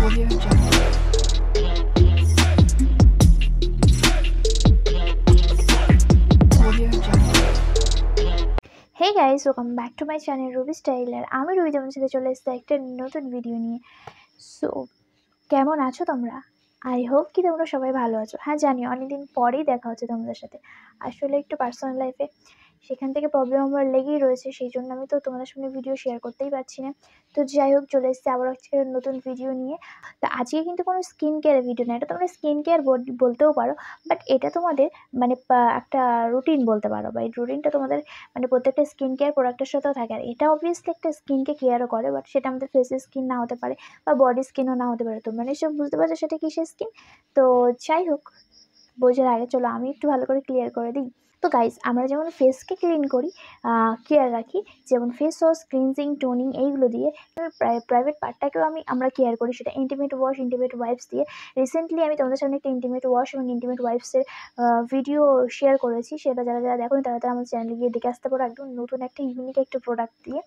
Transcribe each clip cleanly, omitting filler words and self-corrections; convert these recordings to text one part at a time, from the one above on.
Audio Jungle. Audio Jungle. Hey guys, welcome back to my channel Ruby style. আর আমি Ruby তোমাদের সাথে চলে এসেছি একটা নতুন ভিডিও নিয়ে। সো কেমন আছো তোমরা? আই হোপ কি তোমরা সবাই ভালো আছো। হ্যাঁ, জানি অনেকদিন পরেই দেখা হচ্ছে তোমাদের সাথে। আসলে একটু পার্সোনাল লাইফে সেখান থেকে প্রবলেম আমার লেগেই রয়েছে, সেই জন্য আমি তো তোমাদের সঙ্গে ভিডিও শেয়ার করতেই পারছি না। তো যাই হোক, চলে এসেছি আবার আজকে নতুন ভিডিও নিয়ে। তো আজকে কিন্তু কোনো স্কিন কেয়ার ভিডিও না, এটা তোমরা স্কিন কেয়ার বলতেও পারো, বাট এটা তোমাদের মানে একটা রুটিন বলতে পারো, বা এই রুটিনটা তোমাদের মানে প্রত্যেকটা স্কিন কেয়ার প্রোডাক্টের সাথেও থাকে। আর এটা অবভিয়াসলি একটা স্কিনকে কেয়ারও করে, বাট সেটা আমাদের ফেসের স্কিন না হতে পারে বা বডি স্কিনও না হতে পারে। তোমরা নিশ্চয়ই বুঝতে পারছো সেটা কিসের স্কিন। তো যাই হোক, বোঝার আগে চলো আমি একটু ভালো করে ক্লিয়ার করে দিই। তো গাইস, আমরা যেমন ফেসকে ক্লিন করি, কেয়ার রাখি, যেমন ফেস ওয়াশ, ক্লিনজিং, টোনিং এইগুলো দিয়ে, প্রাইভেট পার্টটাকেও আমরা কেয়ার করি, সেটা ইন্টিমেট ওয়াশ, ইন্টিমেট ওয়াইপস দিয়ে। রিসেন্টলি আমি তোমাদের সামনে একটা ইন্টিমেট ওয়াশ এবং ইন্টিমেট ওয়াইপসের ভিডিও শেয়ার করেছি, সেটা যারা যারা দেখো তারা তারা আমার চ্যানেলে গিয়ে দেখে আসতে পারো, একদম নতুন একটা ইউনিক একটা প্রোডাক্ট দিয়ে,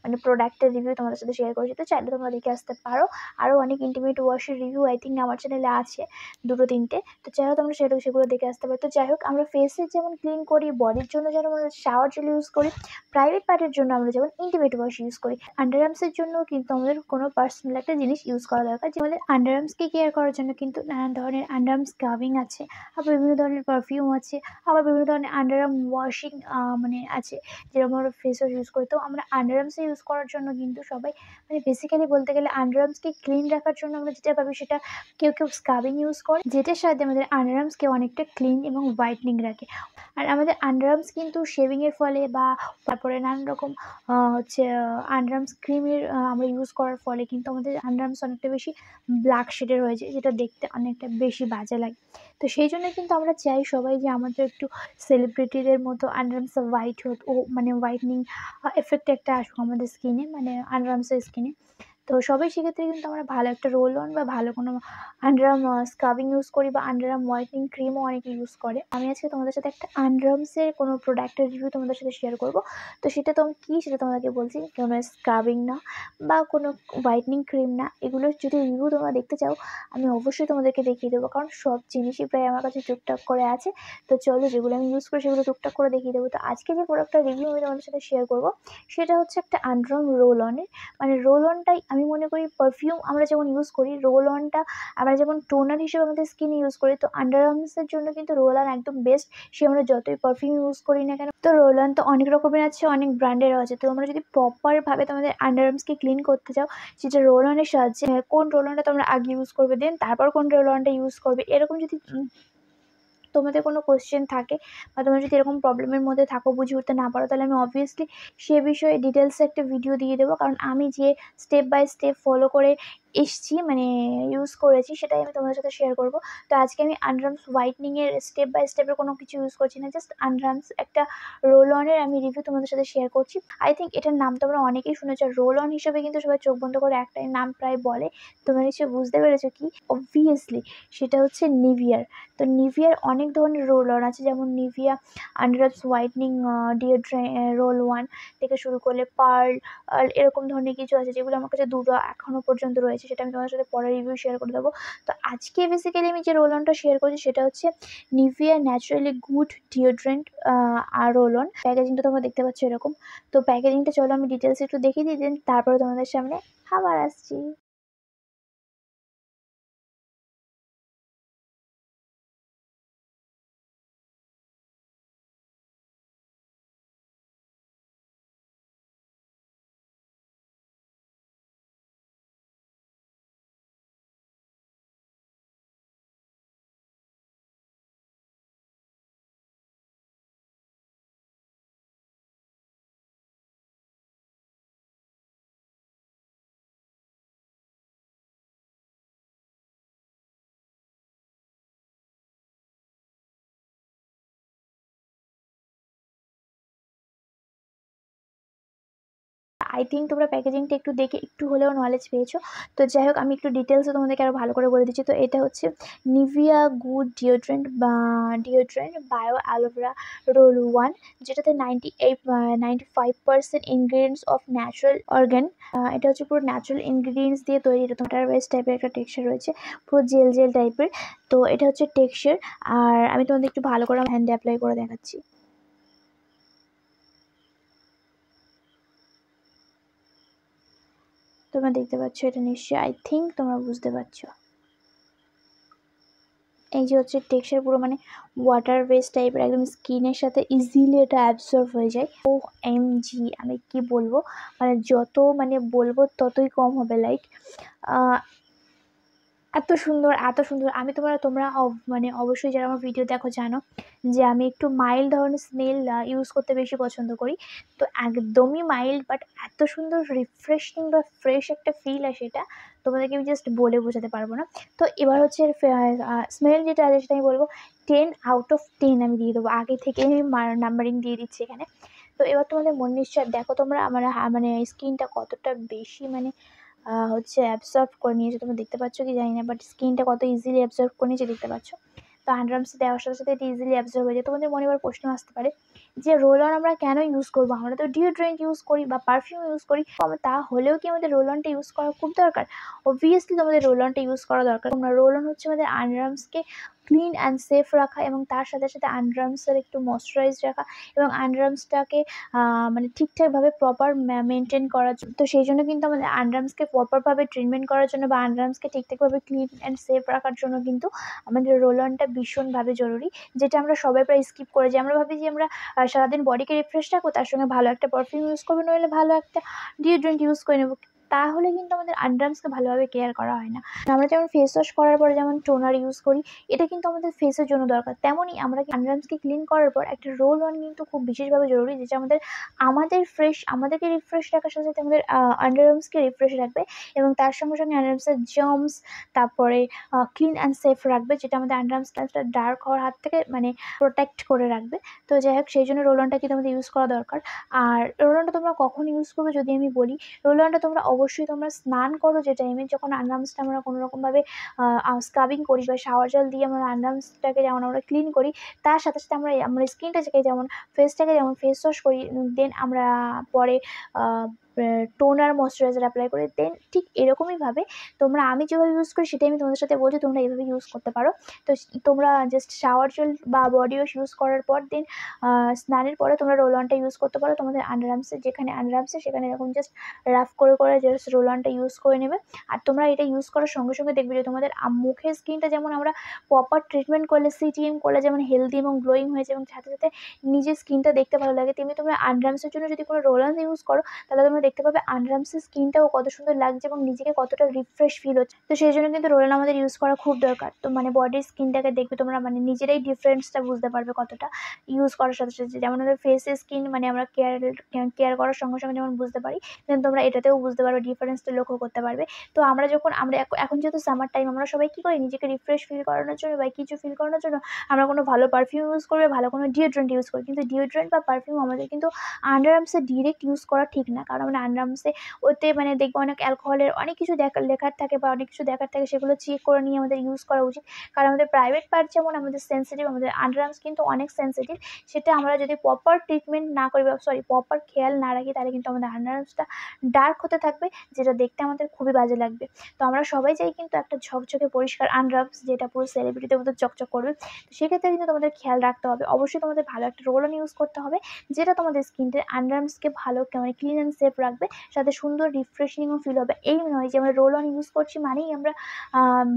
মানে প্রোডাক্টের রিভিউ তোমাদের সাথে শেয়ার করেছি। তো চাইলে তোমরা দেখে আসতে পারো। আরও অনেক ইন্টিমেট ওয়াশের রিভিউ আই থিঙ্ক আমার চ্যানেলে আছে, দুটো তিনটে। তো চাইলে তোমরা সেগুলো দেখে আসতে পারো। তো যাই হোক, আমরা ফেসের যেমন ক্লিন করি, বডির জন্য যেমন আমরা শাওয়ার জেল ইউজ করি, প্রাইভেট পার্টের জন্য আমরা যেমন ইন্টিমেট ওয়াশ ইউজ করি, আন্ডারআর্মসের জন্য কিন্তু আমাদের কোনো পার্সোনাল একটা জিনিস ইউজ করা দরকার। যে আমাদের আন্ডারআর্মসকে কেয়ার করার জন্য কিন্তু নানান ধরনের আন্ডারআর্ম স্ক্রাবিং আছে, আবার বিভিন্ন ধরনের পারফিউম আছে, আবার বিভিন্ন ধরনের আন্ডারআর্ম ওয়াশিং মানে আছে, যেরকম আমরা ফেস ওয়াশ ইউজ করি। তো আমরা আন্ডারআর্মসে ইউজ করার জন্য কিন্তু সবাই মানে বেসিক্যালি বলতে গেলে আন্ডারআর্মসকে ক্লিন রাখার জন্য আমরা যেটা পাবি সেটা কেউ কেউ স্ক্রাবিং ইউজ করে, যেটার সাহায্যে আমাদের আন্ডারআর্মসকে অনেকটা ক্লিন এবং হোয়াইটনিং রাখে। আর আমাদের আন্ডারআর্মস কিন্তু শেভিংয়ের ফলে বা তারপরে নানান রকম হচ্ছে আন্ডারআর্মস ক্রিমের আমরা ইউজ করার ফলে কিন্তু আমাদের আন্ডারআর্মস অনেকটা বেশি ব্ল্যাক শেডের হয়ে যায়, যেটা দেখতে অনেকটা বেশি বাজে লাগে। তো সেই জন্য কিন্তু আমরা চাই সবাই যে আমাদের একটু সেলিব্রিটিদের মতো আন্ডারআর্মস হোয়াইট হোক, ও মানে হোয়াইটনিং এফেক্ট একটা আসুক আমাদের স্কিনে, মানে আন্ডারআর্মসের স্কিনে। তো সবাই সেক্ষেত্রে কিন্তু আমরা ভালো একটা রোল অন বা ভালো কোনো আন্ডারআর্ম স্ক্রাবিং ইউজ করি, বা আন্ডারআর্ম হোয়াইটনিং ক্রিমও অনেকে ইউজ করে। আমি আজকে তোমাদের সাথে একটা আন্ডারআর্মসের কোনো প্রোডাক্টের রিভিউ তোমাদের সাথে শেয়ার করব। তো সেটা কী সেটা তোমাদেরকে বলছি, কোনো স্ক্রাবিং না বা কোনো হোয়াইটনিং ক্রিম না। এগুলোর যদি রিভিউ তোমরা দেখতে চাও, আমি অবশ্যই তোমাদেরকে দেখিয়ে দেবো, কারণ সব জিনিসই প্রায় আমার কাছে টুকটাক করে আছে। তো চলো, যেগুলো আমি ইউজ করি সেগুলো টুকটাক করে দেখিয়ে দেবো। তো আজকে যে প্রোডাক্টটার রিভিউ আমি তোমাদের সাথে শেয়ার করবো, সেটা হচ্ছে একটা আন্ডারআর্ম রোল অনের। মানে রোল অনটাই আমি মনে করি, পারফিউম আমরা যেমন ইউজ করি, রোল অনটা আমরা যেমন টোনার হিসেবে আমাদের স্কিনে ইউজ করি, তো আন্ডারআর্মসের জন্য কিন্তু রোল অন একদম বেস্ট। সে আমরা যতই পারফিউম ইউজ করি না কেন, তো রোল অন তো অনেক রকমের আছে, অনেক ব্র্যান্ডেরও আছে। তো আমরা যদি প্রপারভাবে তোমাদের আন্ডারআর্মসকে ক্লিন করতে চাও, সেটা রোল অনের সাহায্যে, কোন রোল অনটা তোমরা আগে ইউজ করবে, দেন তারপর কোন রোল অনটা ইউজ করবে, এরকম যদি তোমাদের কোনো কোয়েশ্চেন থাকে, বা তোমরা যদি এরকম প্রবলেমের মধ্যে থাকো, বুঝে উঠতে না পারো, তাহলে আমি অবভিয়াসলি সে বিষয়ে ডিটেলসে একটা ভিডিও দিয়ে দেবো। কারণ আমি যে স্টেপ বাই স্টেপ ফলো করে এসছি, মানে ইউজ করেছি, সেটাই আমি তোমাদের সাথে শেয়ার করবো। তো আজকে আমি আন্ডারআর্মস হোয়াইটনিংয়ের স্টেপ বাই স্টেপের কোনো কিছু ইউজ করছি না, জাস্ট আন্ডারআর্মস একটা রোল অনের আমি রিভিউ তোমাদের সাথে শেয়ার করছি। আই থিঙ্ক এটার নাম তোমরা অনেকেই শুনেছো, রোল অন হিসেবে কিন্তু সবাই চোখ বন্ধ করে একটাই নাম প্রায় বলে। তোমরা নিশ্চয়ই বুঝতে পেরেছো কি, অবভিয়াসলি সেটা হচ্ছে নিভিয়ার। তো নিভিয়ার অনেক ধরনের রোল অন আছে, যেমন নিভিয়া আন্ডারআর্মস হোয়াইটনিং রোল 1 থেকে শুরু করলে পার্ল, এরকম ধরনের কিছু আছে, যেগুলো আমার কাছে দুটো এখনও পর্যন্ত রয়েছে, সেটা আমি তোমাদের সাথে পরে রিভিউ শেয়ার করে দেবো। তো আজকে বেসিক্যালি আমি যে রোল অনটা শেয়ার করছি, সেটা হচ্ছে নিভিয়া ন্যাচারালি গুড ডিওড্রেন্ট আর রোল অন। প্যাকেজিংটা তোমরা দেখতে পাচ্ছ এরকম। তো প্যাকেজিংটা চলো আমি ডিটেলস একটু দেখিয়ে দিই, দেন তারপরে তোমাদের সামনে আবার আসছি। আই থিঙ্ক তোমরা প্যাকেজিংটা একটু দেখে একটু হলেও নলেজ পেয়েছো। তো যাই হোক, আমি একটু ডিটেলসে তোমাদেরকে আরও ভালো করে বলে দিচ্ছি। তো এটা হচ্ছে Nivea good deodorant bio aloe vera 1, যেটাতে 95% ইনগ্রিডিয়েন্টস অফ ন্যাচারাল অর্গান। এটা হচ্ছে পুরো ন্যাচারাল ইনগ্রিডিয়েন্টস দিয়ে তৈরি। এটা ওয়াটার বেস টাইপের একটা টেক্সচার রয়েছে, পুরো জেল টাইপের। তো এটা হচ্ছে টেক্সচার। আর আমি তোমাদের একটু ভালো করে হ্যান্ডে অ্যাপ্লাই করে দেখাচ্ছি। তোমরা দেখতে পাচ্ছ এটা নিশ্চয়ই, আই থিঙ্ক তোমরা বুঝতে পারছো। এই যে হচ্ছে টেক্সচার, পুরো মানে ওয়াটার বেস টাইপের, একদম স্কিনের সাথে ইজিলি এটা অ্যাবজর্ব হয়ে যায়। ও এমজি, আমি কি বলবো, মানে যত মানে বলবো ততই কম হবে। লাইক এত সুন্দর এত সুন্দর। আমি তোমরা মানে অবশ্যই যারা আমার ভিডিও দেখো জানো যে আমি একটু মাইল্ড ধরনের স্মেল ইউজ করতে বেশি পছন্দ করি। তো একদমই মাইল্ড, বাট এত সুন্দর রিফ্রেশিং বা ফ্রেশ একটা ফিল আসে, এটা তোমাদেরকে আমি জাস্ট বলে বোঝাতে পারবো না। তো এবার হচ্ছে স্মেল যেটা আছে সেটা আমি বলবো 10/10 আমি দিয়ে দেবো। আগে থেকে আমি নাম্বারিং দিয়ে দিচ্ছি এখানে। তো এবার তোমাদের মন নিশ্চয় দেখো তোমরা আমার মানে স্কিনটা কতটা বেশি মানে হচ্ছে অ্যাবসর্ব করে নিয়েছে। তোমরা দেখতে পাচ্ছ কি জানি না, বাট স্কিনটা কত ইজিলি অ্যাবসর্ব করে নিয়েছে দেখতে পাচ্ছ। তো আন্ডারআর্মসে দেওয়ার সাথে সাথে এটা ইজিলি অ্যাবসর্ব হয়ে যায়। তোমাদের মনে এবার প্রশ্ন আসতে পারে যে রোল অন আমরা কেন ইউজ করবো, আমরা তো ডিওড্রেন্ট ইউজ করি বা পারফিউম ইউজ করি, তাহলেও কি আমাদের রোল অনটা ইউজ করা খুব দরকার? অবভিয়াসলি তোমাদের রোল অনটা ইউজ করা দরকার। রোল অন হচ্ছে আমাদের আন্ডারআর্মসকে ক্লিন অ্যান্ড সেফ রাখা, এবং তার সাথে সাথে আন্ডারআর্মসের একটু ময়শ্চারাইজ রাখা, এবং আন্ডারআর্মসটাকে মানে ঠিকঠাকভাবে প্রপার মেনটেন করার জন্য। তো সেই জন্য কিন্তু আমাদের আন্ডারআর্মসকে প্রপারভাবে ট্রিটমেন্ট করার জন্য বা আন্ডারআর্মসকে ঠিকঠাকভাবে ক্লিন অ্যান্ড সেফ রাখার জন্য কিন্তু আমাদের রোল অনটা ভীষণভাবে জরুরি, যেটা আমরা সবাই প্রায় স্কিপ করে যাই। আমরা ভাবি যে আমরা সারাদিন বডিকে রিফ্রেশ রাখবো, তার সঙ্গে ভালো একটা পারফিউম ইউজ করবো, নইলে ভালো একটা ডিওড্রেন্ট ইউজ করে নেবো, তাহলে কিন্তু আমাদের আন্ডারআর্মসকে ভালোভাবে কেয়ার করা হয় না। আমরা যেমন ফেস ওয়াশ করার পরে যেমন টোনার ইউজ করি, এটা কিন্তু আমাদের ফেসের জন্য দরকার, তেমনই আমরা আন্ডারআর্মসকে ক্লিন করার পর একটা রোল অন কিন্তু খুব বিশেষভাবে জরুরি, যেটা আমাদেরকে রিফ্রেশ রাখার সাথে সাথে আমাদের আন্ডারআর্মসকে রিফ্রেশ রাখবে, এবং তার সঙ্গে সঙ্গে আন্ডারআর্মসের জার্মস, তারপরে ক্লিন অ্যান্ড সেফ রাখবে, যেটা আমাদের আন্ডারআর্মসটা ডার্ক হওয়ার হাত থেকে মানে প্রোটেক্ট করে রাখবে। তো যাই হোক, সেই জন্য রোল অনটা কিন্তু আমাদের ইউজ করা দরকার। আর রোল অনটা তোমরা কখন ইউজ করবে যদি আমি বলি, রোল অনটা তোমরা অবশ্যই তোমরা স্নান করো যে টাইমে, যখন আন্ডারআর্মসটা আমরা কোনোরকমভাবে স্ক্রাবিং করি বা শাওয়ার জল দিয়ে আমরা আন্ডারআর্মসটাকে যেমন আমরা ক্লিন করি, তার সাথে সাথে আমরা স্কিনটাকে যেমন ফেসটাকে যেমন ফেস ওয়াশ করি, দেন আমরা পরে টোনার ময়শ্চারাইজার অ্যাপ্লাই করি, দেন ঠিক এরকমইভাবে আমি যেভাবে ইউজ করি সেটাই আমি তোমাদের সাথে বলছি, তোমরা এইভাবে ইউজ করতে পারো। তো তোমরা জাস্ট শাওয়ার জেল বা বডি ওয়াশ ইউজ করার পর দেন স্নানের পরে তোমরা রোল অনটা ইউজ করতে পারো। তোমাদের আন্ডারআর্মসে যেখানে আন্ডারআর্মসে সেখানে এরকম জাস্ট রাফ করে জাস্ট রোল অনটা ইউজ করে নেবে। আর তোমরা এটা ইউজ করার সঙ্গে সঙ্গে দেখবে যে তোমাদের মুখের স্কিনটা যেমন আমরা প্রপার ট্রিটমেন্ট করলে সিটিএম করলে যেমন হেলদি এবং গ্লোয়িং হয়েছে, এবং সাথে সাথে নিজের স্কিনটা দেখতে ভালো লাগে, তেমনি তোমরা আন্ডারআর্মসের জন্য যদি কোনো রোল অন ইউজ করো, তাহলে তোমরা দেখতে পাবে আন্ডারআর্মসের স্কিনটাও কত সুন্দর লাগছে এবং নিজেকে কতটা রিফ্রেশ ফিল হচ্ছে। তো সেই জন্য কিন্তু রোল অন আমাদের ইউজ করা খুব দরকার। তো মানে বডির স্কিনটাকে দেখবে তোমরা মানে নিজেরাই ডিফারেন্সটা বুঝতে পারবে কতটা ইউজ করার সাথে সাথে। যেমন আমাদের ফেসের স্কিন মানে আমরা কেয়ার করার সঙ্গে সঙ্গে যেমন বুঝতে পারি, দেন তোমরা এটাতেও বুঝতে পারবে, ডিফারেন্সটা লক্ষ্য করতে পারবে। তো আমরা এখন যেহেতু সামার টাইম, আমরা সবাই কী করি, নিজেকে রিফ্রেশ ফিল করানোর জন্য বা কিছু ফিল করানোর জন্য আমরা কোনো ভালো পারফিউম ইউজ করি, ভালো কোনো ডিওড্রেন্ট ইউজ করি। কিন্তু ডিওড্রেন্ট বা পারফিউম আমাদের কিন্তু আন্ডারআর্মসে ডিরেক্ট ইউজ করা ঠিক না, কারণ আমরা আন্ডারআর্মসে ওতে মানে দেখবো অনেক অ্যালকোহলের অনেক কিছু লেখার থাকে বা অনেক কিছু দেখার থাকে, সেগুলো চেক করে নিয়ে আমাদের ইউজ করা উচিত। কারণ আমাদের প্রাইভেট পার্ট যেমন আমাদের সেন্সিটিভ, আমাদের আন্ডারআর্মস কিন্তু অনেক সেন্সিটিভ। সেটা আমরা যদি প্রপার ট্রিটমেন্ট না করি বা প্রপার খেয়াল না রাখি, তাহলে কিন্তু আমাদের আন্ডারআর্মসটা ডার্ক হতে থাকবে, যেটা দেখতে আমাদের খুবই বাজে লাগবে। তো আমরা সবাই চাই কিন্তু একটা ঝকঝকে পরিষ্কার আন্ডারআর্মস, যেটা পুরো সেলিব্রিটিদের মতো চকচক করবে। তো সেক্ষেত্রে কিন্তু তোমাদের খেয়াল রাখতে হবে, অবশ্যই তোমাদের ভালো একটা রোল অন ইউজ করতে হবে, যেটা তোমাদের স্কিনের আন্ডারআর্মসকে ভালো মানে ক্লিন অ্যান্ড সেফ রাখবে, সাথে সুন্দর রিফ্রেশিংও ফিল হবে। এই নয় যে আমরা রোল অন ইউজ করছি মানেই আমরা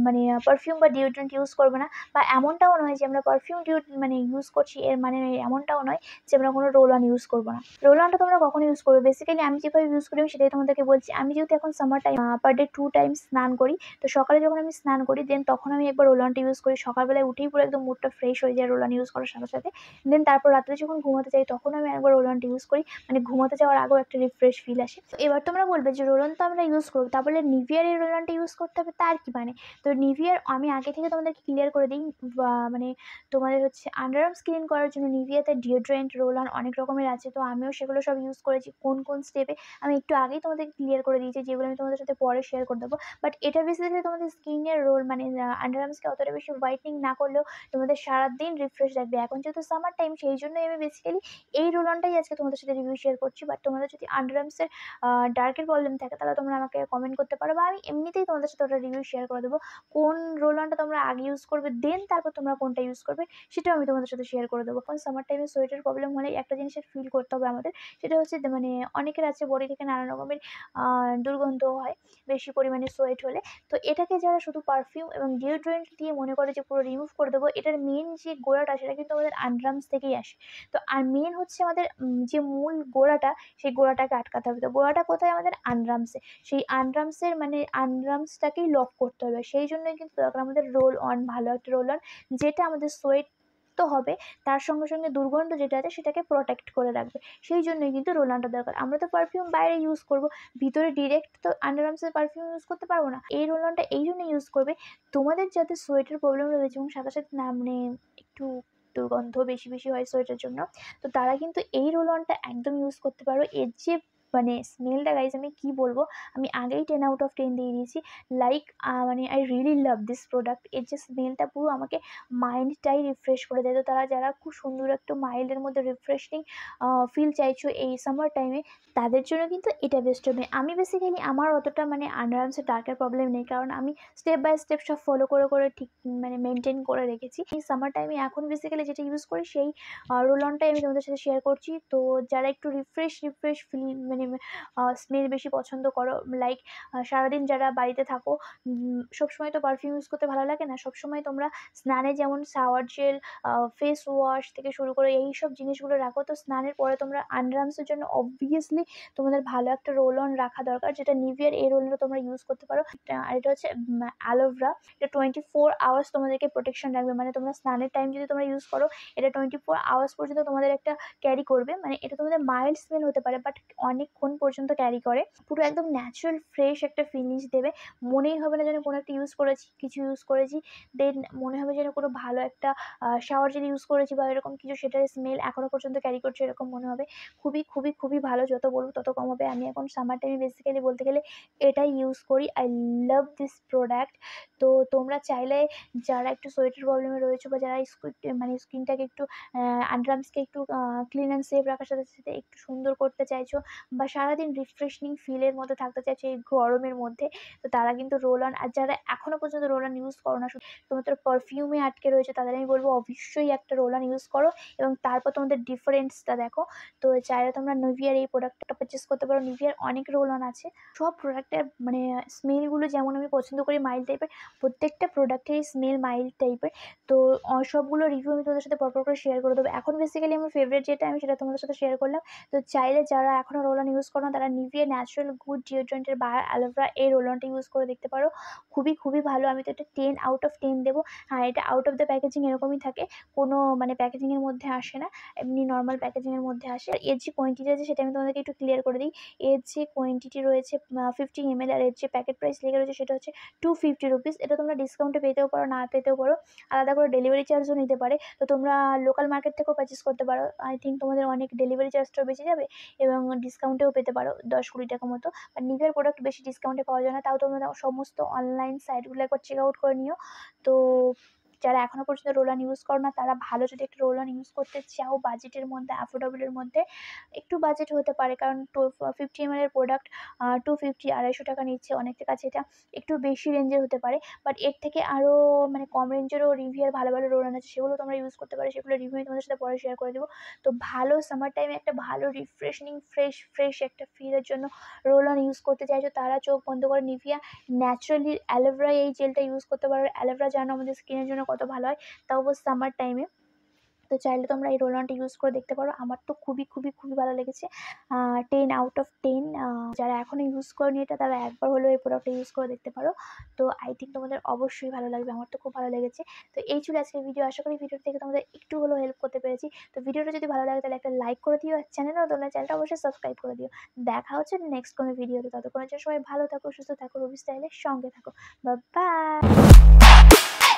মানে পারফিউম বা ডিওড্রেন্ট ইউজ করবো না, বা এমনটাও নয় যে আমরা পারফিউম মানে ইউজ করছি এর মানে এমনটাও নয় যে আমরা কোনো রোল অন ইউজ করবো না। রোল অনটা তোমরা কখন ইউজ করবে, বেসিক্যালি আমি যেভাবে ইউজ করি আমি সেটাই তোমাদেরকে বলছি। আমি যেহেতু এখন summer time per day 2 Times স্নান করি, তো সকালে যখন আমি স্নান করি দেন তখন আমি একবার রোল অনটা ইউজ করি। সকালবেলায় উঠেই পুরো একদম মুডটা ফ্রেশ হয়ে যায় রোল অন ইউজ করার সাথে সাথে। দেন তারপর রাত্রে যখন ঘুমাতে যাই তখন আমি একবার রোল অনটা ইউজ করি, মানে ঘুমাতে যাওয়ার আগেও একটা রিফ্রেশ ফিল রিল আসে। এবার তোমরা বলবে যে রোল অন তো আমরা ইউজ করবো, তারপরে নিভিয়ার এই রোল অনটা ইউজ করতে হবে, তার কি মানে? তো নিভিয়ার আমি আগে থেকে তোমাদেরকে ক্লিয়ার করে দিই, মানে তোমাদের হচ্ছে আন্ডার আর্মস ক্লিন করার জন্য নিভিয়াতে ডিওড্রেন্ট, রোল অন অনেক রকমের আছে। তো আমিও সেগুলো সব ইউজ করেছি। কোন কোন স্টেপে আমি একটু আগেই তোমাদেরকে ক্লিয়ার করে দিয়েছি, যেগুলো আমি তোমাদের সাথে পরে শেয়ার করে দেবো। বাট এটা বেসিক্যালি তোমাদের স্কিনের রোল মানে আন্ডার আর্মসকে অতটা বেশি হোয়াইটনিং না করলেও তোমাদের সারাদিন রিফ্রেশ রাখবে। এখন যেহেতু সামার টাইম, সেই জন্যই আমি বেসিক্যালি এই রোল অনটাই আজকে তোমাদের সাথে রিভিউ শেয়ার করছি। বাট তোমাদের যদি আন্ডার আর্মসের ডার্কের প্রবলেম থাকে, তাহলে তোমরা আমাকে কমেন্ট করতে পারো, বা আমি এমনিতেই তোমাদের সাথে ওটা রিভিউ শেয়ার করে দেবো। কোন রোল অনটা তোমরা আগে ইউজ করবে, দেন তারপর তোমরা কোনটা ইউজ করবে, সেটাও আমি তোমাদের সাথে শেয়ার করে দেবো। কারণ সামার টাইমে সোয়েটার প্রবলেম হলে একটা জিনিসের ফিল করতে হবে আমাদের, সেটা হচ্ছে মানে অনেকের আছে বডি থেকে নানা রকমের দুর্গন্ধ হয় বেশি পরিমাণে সোয়েট হলে। তো এটাকে যারা শুধু পারফিউম এবং ডিওড্রেন্ট দিয়ে মনে করে যে পুরো রিমুভ করে দেবো, এটার মেন যে গোড়াটা সেটা কিন্তু আমাদের আন্ডারআর্মস থেকেই আসে। তো আর মেন হচ্ছে আমাদের যে মূল গোড়াটা, সেই গোড়াটাকে আটকাতে হবে। তো গোড়াটা কোথায়? আমাদের আন্ডারআর্মসে। সেই আন্ডারআর্মসের মানে আন্ডারআর্মসটাকেই লক করতে হবে। সেই জন্যই কিন্তু দরকার আমাদের রোল অন, ভালো একটা রোল অন, যেটা আমাদের সোয়েট তো হবে, তার সঙ্গে সঙ্গে দুর্গন্ধ যেটা আছে সেটাকে প্রোটেক্ট করে রাখবে। সেই জন্যই কিন্তু রোল অনটা দরকার। আমরা তো পারফিউম বাইরে ইউজ করবো, ভিতরে ডিরেক্ট তো আন্ডারআর্মসের পারফিউম ইউজ করতে পারবো না। এই রোল অনটা এই জন্য ইউজ করবে, তোমাদের যাতে সোয়েটের প্রবলেম রয়েছে এবং সাথে সাথে না মানে একটু দুর্গন্ধ বেশি বেশি হয় সোয়েটের জন্য, তো তারা কিন্তু এই রোল অনটা একদম ইউজ করতে পারো। এর যে মানে স্মেলটা গাইজ আমি কি বলবো, আমি আগেই 10/10 দিয়ে দিয়েছি। লাইক মানে I really love this product. এর যে স্মেলটা পুরো আমাকে মাইন্ডটাই রিফ্রেশ করে দেয়। তো যারা খুব সুন্দর একটা মাইল্ডের মধ্যে রিফ্রেশিং ফিল চাইছো এই সামার টাইমে, তাদের জন্য কিন্তু এটা বেস্ট হবে। আমি বেসিক্যালি আমার অতটা মানে আন্ডারআর্মসের ডার্কের প্রবলেম নেই, কারণ আমি স্টেপ বাই স্টেপ সব ফলো করে করে ঠিক মানে মেনটেন করে রেখেছি। এই সামার টাইমে এখন বেসিক্যালি যেটা ইউজ করি, সেই রোল অনটাই আমি তোমাদের সাথে শেয়ার করছি। তো যারা একটু রিফ্রেশ ফিল মানে স্মেল বেশি পছন্দ করো, লাইক সারাদিন যারা বাড়িতে থাকো, সবসময় তো পারফিউম ইউজ করতে ভালো লাগে না। সবসময় তোমরা স্নানে যেমন শাওয়ার জেল, ফেস ওয়াশ থেকে শুরু করে এই সব জিনিসগুলো রাখো, তো স্নানের পরে তোমরা আন্ডারআর্মসের জন্য অবভিয়াসলি তোমাদের ভালো একটা রোল অন রাখা দরকার, যেটা নিভিয়ার এই রোলটা তোমরা ইউজ করতে পারো। আর এটা হচ্ছে অ্যালোভেরা। এটা 24 আওয়ার্স তোমাদেরকে প্রোটেকশন রাখবে। মানে তোমরা স্নানের টাইম যদি তোমরা ইউজ করো, এটা 24 আওয়ার্স পর্যন্ত তোমাদের একটা ক্যারি করবে। মানে এটা তোমাদের মাইল্ড স্মেল হতে পারে, বাট অনেকক্ষণ পর্যন্ত ক্যারি করে। পুরো একদম ন্যাচারাল ফ্রেশ একটা ফিনিশ দেবে। মনেই হবে না যেন কোনো একটা কিছু ইউজ করেছি, দেন মনে হবে যেন কোনো ভালো একটা শাওয়ার জেল ইউজ করেছি বা এরকম কিছু, সেটার স্মেল এখনও পর্যন্ত ক্যারি করছে, এরকম মনে হবে। খুবই খুবই খুবই ভালো, যত বলবো তত কম হবে। আমি এখন সামার টাইমে বেসিক্যালি বলতে গেলে এটাই ইউজ করি। I love this product. তো তোমরা চাইলে যারা একটু সোয়েটের প্রবলেমে রয়েছে, বা যারা মানে স্কিনটাকে একটু আন্ডারআর্মসকে একটু ক্লিন অ্যান্ড সেফ রাখার সাথে সাথে একটু সুন্দর করতে চাইছো, বা সারাদিন রিফ্রেশিং ফিলের মধ্যে থাকতে চাইছো এই গরমের মধ্যে, তো তারা কিন্তু রোল অন, আর যারা এখনও পর্যন্ত রোল অন ইউজ করো না, তোমাদের পারফিউমে আটকে রয়েছে, তাদের আমি বলবো অবশ্যই একটা রোল অন ইউজ করো এবং তারপর তোমাদের ডিফারেন্সটা দেখো। তো চাইলে তোমরা নিভিয়ার এই প্রোডাক্টটা পারচেস করতে পারো। নিভিয়ার অনেক রোল অন আছে, সব প্রোডাক্টের মানে স্মেলগুলো যেমন আমি পছন্দ করি মাইল্ড টাইপের, প্রত্যেকটা প্রোডাক্টেরই স্মেল মাইল্ড টাইপের। তো সবগুলো রিভিউ আমি তোমাদের সাথে পরপর করে শেয়ার করে দেবো। এখন বেসিক্যালি আমার ফেভারিট যেটা, আমি সেটা তোমাদের সাথে শেয়ার করলাম। তো চাইলে যারা এখনও রোল অন ইউজ করো না, তারা নিভিয়া ন্যাচারাল গুড ডিওড্রেন্টের বা অ্যালোভেরা এই রোল অনটা ইউজ করে দেখতে পারো। খুবই খুবই ভালো। আমি তো এটা 10/10 দেবো। হ্যাঁ, এটা আউট অফ দ্য প্যাকেজিং এরকমই থাকে, কোনো মানে প্যাকেজিংয়ের মধ্যে আসে না, এমনি নর্মাল প্যাকেজিংয়ের মধ্যে আসে। আর এর যে কোয়ান্টিটি আছে সেটা আমি তোমাদেরকে একটু ক্লিয়ার করে দিই। এর যে কোয়ান্টিটি রয়েছে 50 ml, আর এর যে প্যাকেট প্রাইস লেগে রয়েছে সেটা হচ্ছে 250 রুপিস। এটা তোমরা ডিসকাউন্টে পেতেও পারো, না পেতেও পারো, আলাদা করে ডেলিভারি চার্জও নিতে পারে। তো তোমরা লোকাল মার্কেট থেকেও পারচেস করতে পারো। আই থিঙ্ক তোমাদের অনেক ডেলিভারি চার্জটাও বেঁচে যাবে এবং ডিসকাউন্টেও পেতে পারো 10-20 টাকা মতো। আর নিভিয়ার প্রোডাক্ট বেশি ডিসকাউন্টে পাওয়া যায় না, তাও তোমরা সমস্ত অনলাইন সাইটগুলো একবার চেক আউট করে নিও। তো যারা এখনও পর্যন্ত রোল অন ইউজ করো না, তারা ভালো যদি একটা রোল অন ইউজ করতে চাও বাজেটের মধ্যে, অ্যাফোর্ডেবলের মধ্যে, একটু বাজেট হতে পারে, কারণ 50 ml এর প্রোডাক্ট 250-250 টাকা নিচ্ছে অনেকের কাছে, এটা একটু বেশি রেঞ্জের হতে পারে। বাট এর থেকে আরও মানে কম রেঞ্জেরও নিভিয়ার ভালো ভালো রোল অন আছে, সেগুলো তোমরা ইউজ করতে পারো। সেগুলো রিভিউ তোমাদের সাথে পরে শেয়ার করে দেবো। তো ভালো সামার টাইমে একটা ভালো রিফ্রেশিং ফ্রেশ একটা ফিলের জন্য রোল অন ইউজ করতে চাইছো, তারা চোখ বন্ধ করে নিভিয়া ন্যাচারালি অ্যালোভেরা এই জেলটা ইউজ করতে পারো। অ্যালোভেরা জানো আমাদের স্কিনের জন্য কত ভালো হয়, তাও সামার টাইমে। তো চাইলে তোমরা এই রোল অনটা ইউজ করে দেখতে পারো। আমার তো খুবই ভালো লেগেছে। 10 আউট অফ 10। যারা এখনও ইউজ করেনি এটা, তারা একবার হলেও এই প্রোডাক্টটা ইউজ করে দেখতে পারো। তো আই থিঙ্ক তোমাদের অবশ্যই ভালো লাগবে। আমার তো খুব ভালো লেগেছে। তো এই ছিল আজকের ভিডিও। আশা করি ভিডিও থেকে তোমাদের একটু হলেও হেল্প করতে পেরেছি। তো ভিডিওটা যদি ভালো লাগে তাহলে একটা লাইক করে দিও, আর চ্যানেলও তোমরা চ্যানেলটা অবশ্যই সাবস্ক্রাইব করে দিও। দেখা হচ্ছে নেক্সট কোনো ভিডিওতে। ততক্ষণের জন্য সবাই ভালো থাকো, সুস্থ থাকো, রুবি স্টাইলের সঙ্গে থাকো। Bye bye.